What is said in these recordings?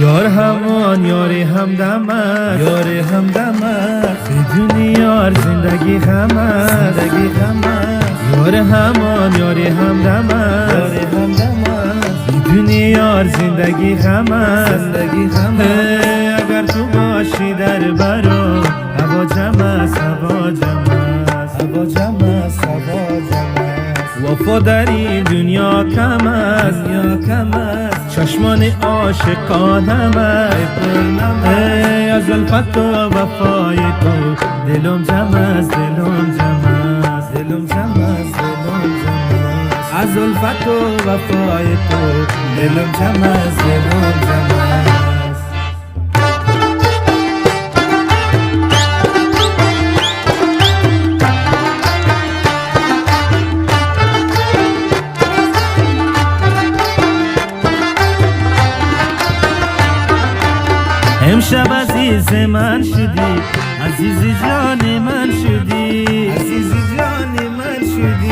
یار همان یاری همدم است، یاری همدم است، بدون یار زندگی غم است، زندگی غم است. یار همان یاری همدم است، یاری همدم است، بدون یار زندگی غم است، زندگی غم است. اگر تو باشی در برو هوا جمع است، هوا جمع است، هوا جمع است، هوا جمع است. وفا در این دنیا کم است، دنیا کم است، چشمان عاشقانم است. ای از الفت و وفای تو دلم جمع است، دلم جمع است، دلم جمع است، دلم جمع است. از الفت و وفای تو دلم جمع است، دلم جمع است. امشب عزیز من شدی، عزیز جان من شدی، عزیز جان من شدی.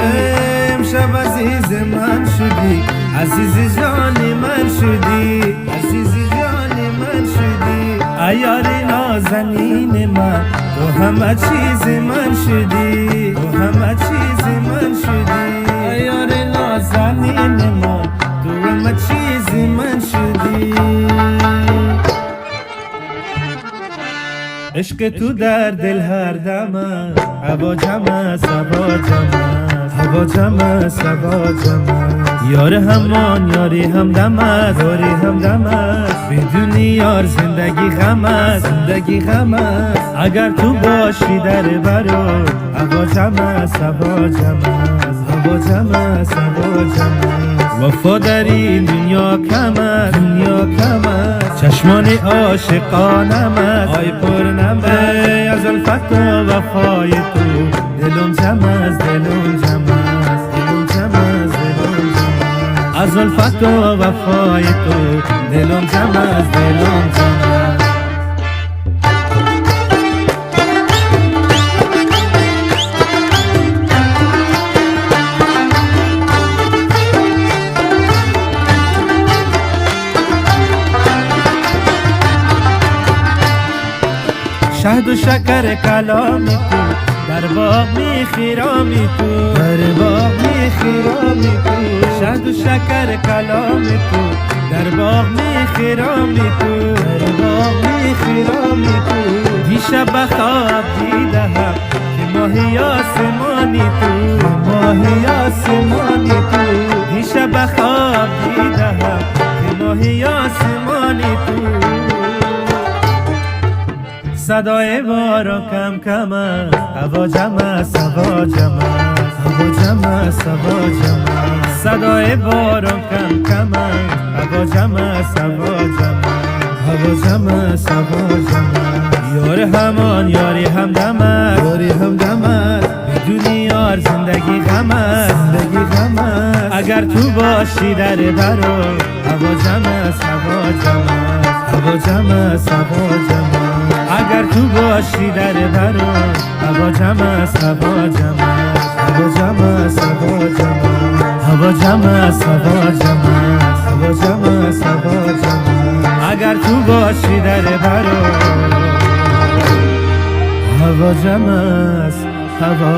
امشب عزیز من شدی، عزیز جان من شدی، عزیز جان من شدی. عیار نازنین من تو همه چیز من شدی، تو همه چیز من شدی. عیار نازنین من تو همه چیز من شدی. عشق تو در دل هر دم است، هوا جمع است، هوا جمع است، هوا جمع است، هوا جمع است. یار همان یاری همدم است، یاری همدم است، بدون یار زندگی غم است، زندگی غم است. اگر تو باشی در برو هوا جمع است، هوا جمع است، هوا جمع است، هوا جمع است. وفا در این دنیا کم است، دنیا کم است، چشمان عاشقانم است، آی پرنم است. از الفت و وفای تو دلم جمع است، دلم جمع است، دلم جمع است، دلم جمع است. از الفت و وفای تو دلم جمع است، دلم جمع است. شهد و شکر کلامی تو در باغ می خیرامی تو، در باغ می خیرامی تو. شهد و شکر کلامی تو در باغ می خیرامی تو، در باغ می خیرامی تو. دیشب خواب دیدم که ماهی آسمانی تو، ماهی آسمانی تو. دیشب خواب دیدم که ماهی آسمانی تو. صدای باران کم کم است، هوا جمع است، هوا جمع است، هوا جمع است، هوا جمع است. صدای باران کم کم است، هوا جمع است، هوا جمع است، هوا جمع است، هوا جمع است. یار همان یاری همدم است، یاری همدم است، بدون یار زندگی غم است، زندگی غم است. اگر تو باشی در برو هوا جمع است، هوا جمع است، هوا جمع است، هوا جمع است. اگر تو باشی در برو هوا جمع است، هوا جمع است، هوا جمع است، هوا جمع است. هوا جمع است، هوا جمع است، هوا جمع است، هوا جمع است. اگر تو باشی در برو هوا جمع است، هوا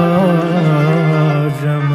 جمع است.